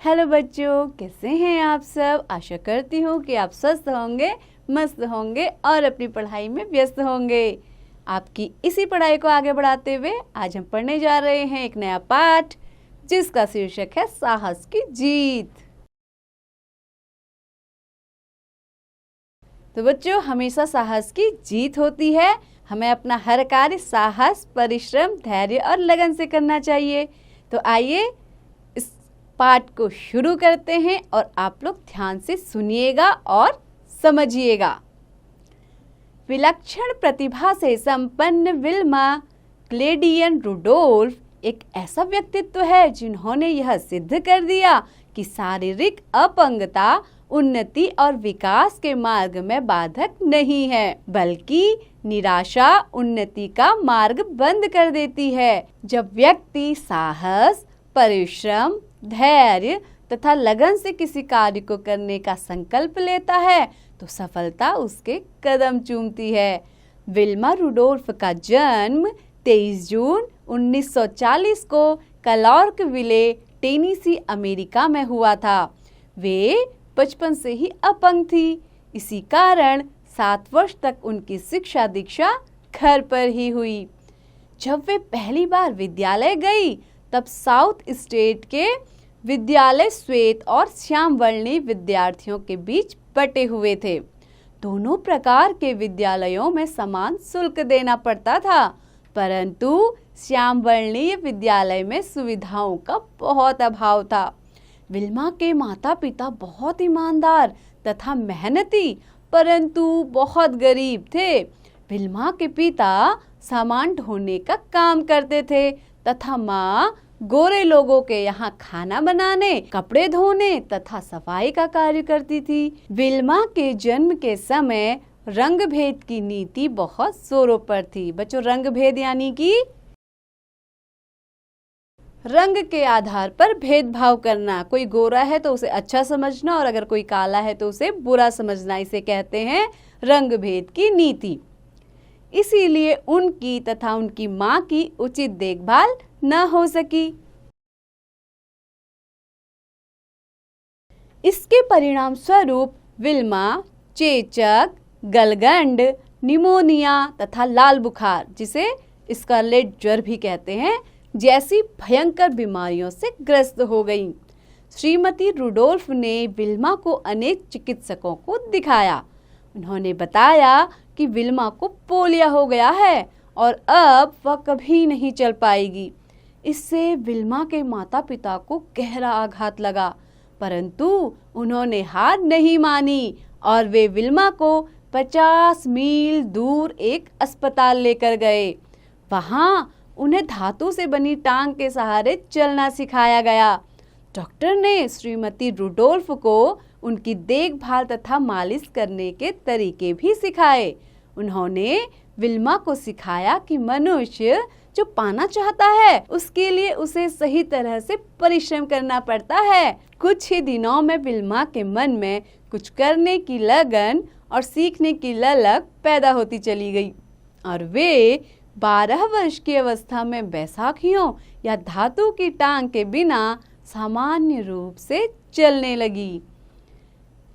Hello बच्चों, कैसे हैं आप सब। आशा करती हूँ कि आप स्वस्थ होंगे, मस्त होंगे और अपनी पढ़ाई में व्यस्त होंगे। आपकी इसी पढ़ाई को आगे बढ़ाते हुए आज हम पढ़ने जा रहे हैं एक नया पाठ जिसका शीर्षक है साहस की जीत। तो बच्चों, हमेशा साहस की जीत होती है। हमें अपना हर कार्य साहस, परिश्रम, धैर्य और लगन से करना चाहिए। तो आइए इस पाठ को शुरू करते हैं और आप लोग ध्यान से सुनिएगा और समझिएगा। विलक्षण प्रतिभा से संपन्न विल्मा क्लेडियन रुडोल्फ एक ऐसा व्यक्तित्व है जिन्होंने यह सिद्ध कर दिया कि शारीरिक अपंगता उन्नति और विकास के मार्ग में बाधक नहीं है, बल्कि निराशा उन्नति का मार्ग बंद कर देती है। जब व्यक्ति साहस, परिश्रम, धैर्य तथा लगन से किसी कार्य को करने का संकल्प लेता है तो सफलता उसके कदम चूमती है। विल्मा रुडोल्फ का जन्म 23 जून 1940 को क्लार्कविले, टेनेसी, अमेरिका में हुआ था। वे बचपन से ही अपंग थी। इसी कारण 7 वर्ष तक उनकी शिक्षा दीक्षा घर पर ही हुई। जब वे पहली बार विद्यालय गई तब साउथ स्टेट के विद्यालय श्वेत और श्याम वर्णीय विद्यार्थियों के बीच बटे हुए थे। दोनों प्रकार के विद्यालयों में समान शुल्क देना पड़ता था, परंतु श्याम वर्णीय विद्यालय में सुविधाओं का बहुत अभाव था। विल्मा के माता पिता बहुत ईमानदार तथा मेहनती परंतु बहुत गरीब थे। विल्मा के पिता सामान ढोने का काम करते थे तथा माँ गोरे लोगों के यहाँ खाना बनाने, कपड़े धोने तथा सफाई का कार्य करती थी। विल्मा के जन्म के समय रंग भेद की नीति बहुत जोरों पर थी। बच्चों, रंग भेद यानी कि रंग के आधार पर भेदभाव करना। कोई गोरा है तो उसे अच्छा समझना और अगर कोई काला है तो उसे बुरा समझना, इसे कहते हैं रंग भेद की नीति। इसीलिए उनकी तथा उनकी माँ की उचित देखभाल न हो सकी। इसके परिणाम स्वरूप विल्मा चेचक, गलगंड, निमोनिया तथा लाल बुखार, जिसे स्कारलेट ज्वर भी कहते हैं, जैसी भयंकर बीमारियों से ग्रस्त हो गई। श्रीमती रुडोल्फ ने विल्मा को अनेक चिकित्सकों को दिखाया। उन्होंने बताया कि विल्मा को पोलिया हो गया है और अब वह कभी नहीं चल पाएगी। इससे विल्मा के माता पिता को गहरा आघात लगा, परंतु उन्होंने हार नहीं मानी और वे विल्मा को 50 मील दूर एक अस्पताल लेकर गए। वहाँ उन्हें धातु से बनी टांग के सहारे चलना सिखाया गया। डॉक्टर ने श्रीमती रुडोल्फ को उनकी देखभाल तथा मालिश करने के तरीके भी सिखाए। उन्होंने विल्मा को सिखाया कि मनुष्य जो पाना चाहता है उसके लिए उसे सही तरह से परिश्रम करना पड़ता है। कुछ ही दिनों में विल्मा के मन में कुछ करने की लगन और सीखने की ललक पैदा होती चली गई और वे 12 वर्ष की अवस्था में बैसाखियों या धातु की टांग के बिना सामान्य रूप से चलने लगी।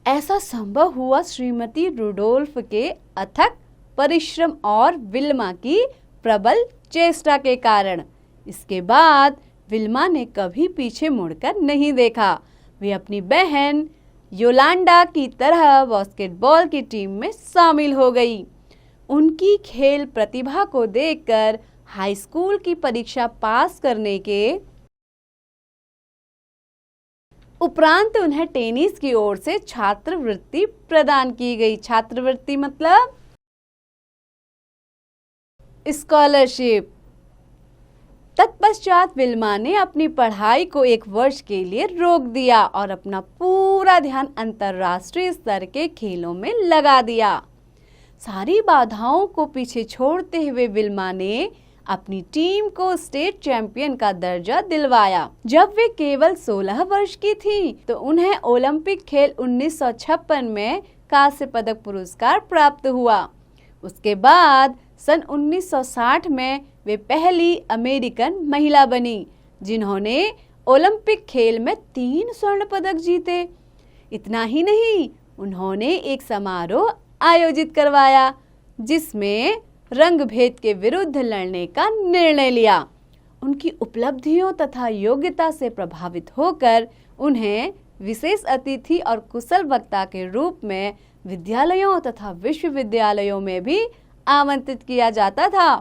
ऐसा संभव हुआ श्रीमती रुडोल्फ के अथक परिश्रम और विल्मा की प्रबल चेष्टा के कारण। इसके बाद विल्मा ने कभी पीछे मुड़कर नहीं देखा। वे अपनी बहन योलांडा की तरह बास्केटबॉल की टीम में शामिल हो गई। उनकी खेल प्रतिभा को देखकर हाई स्कूल की परीक्षा पास करने के उपरांत उन्हें टेनिस की ओर से छात्रवृत्ति प्रदान की गई। छात्रवृत्ति मतलब स्कॉलरशिप। तत्पश्चात विल्मा ने अपनी पढ़ाई को 1 वर्ष के लिए रोक दिया और अपना पूरा ध्यान अंतर्राष्ट्रीय स्तर के खेलों में लगा दिया। सारी बाधाओं को पीछे छोड़ते हुए विल्मा ने अपनी टीम को स्टेट चैंपियन का दर्जा दिलवाया। जब वे केवल 16 वर्ष की थी तो उन्हें ओलंपिक खेल 1956 में कांस्य पदक पुरस्कार प्राप्त हुआ। उसके बाद सन 1960 में वे पहली अमेरिकन महिला बनी जिन्होंने ओलंपिक खेल में 3 स्वर्ण पदक जीते। इतना ही नहीं, उन्होंने एक समारोह आयोजित करवाया जिसमें रंग भेद के विरुद्ध लड़ने का निर्णय लिया। उनकी उपलब्धियों तथा योग्यता से प्रभावित होकर उन्हें विशेष अतिथि और कुशल वक्ता के रूप में विद्यालयों तथा विश्वविद्यालयों में भी आमंत्रित किया जाता था।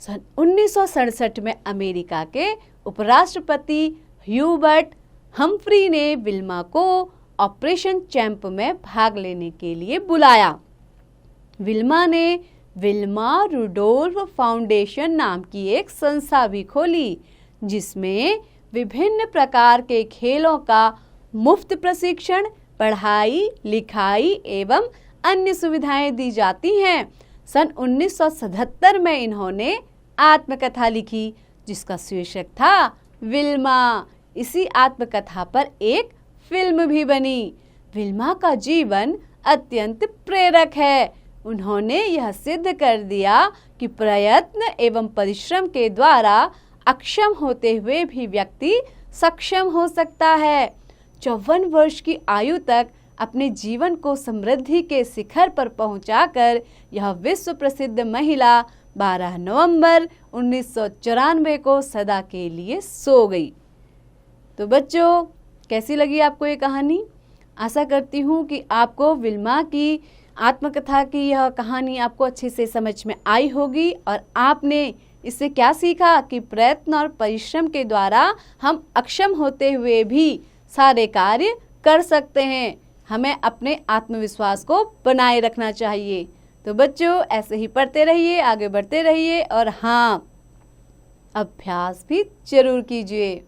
सन 1967 में अमेरिका के उपराष्ट्रपति ह्यूबर्ट हम्फ्री ने विल्मा को ऑपरेशन चैंप में भाग लेने के लिए बुलाया। विल्मा ने विल्मा रुडोल्फ फाउंडेशन नाम की एक संस्था भी खोली जिसमें विभिन्न प्रकार के खेलों का मुफ्त प्रशिक्षण, पढ़ाई लिखाई एवं अन्य सुविधाएं दी जाती हैं। सन 1977 में इन्होंने आत्मकथा लिखी जिसका शीर्षक था विल्मा। इसी आत्मकथा पर एक फिल्म भी बनी। विल्मा का जीवन अत्यंत प्रेरक है। उन्होंने यह सिद्ध कर दिया कि प्रयत्न एवं परिश्रम के द्वारा अक्षम होते हुए भी व्यक्ति सक्षम हो सकता है। 54 वर्ष की आयु तक अपने जीवन को समृद्धि के शिखर पर पहुंचाकर यह विश्व प्रसिद्ध महिला 12 नवंबर 1994 को सदा के लिए सो गई। तो बच्चों, कैसी लगी आपको ये कहानी? आशा करती हूँ कि आपको विल्मा की आत्मकथा की यह कहानी आपको अच्छे से समझ में आई होगी और आपने इससे क्या सीखा कि प्रयत्न और परिश्रम के द्वारा हम अक्षम होते हुए भी सारे कार्य कर सकते हैं। हमें अपने आत्मविश्वास को बनाए रखना चाहिए। तो बच्चों, ऐसे ही पढ़ते रहिए, आगे बढ़ते रहिए और हाँ, अभ्यास भी जरूर कीजिए।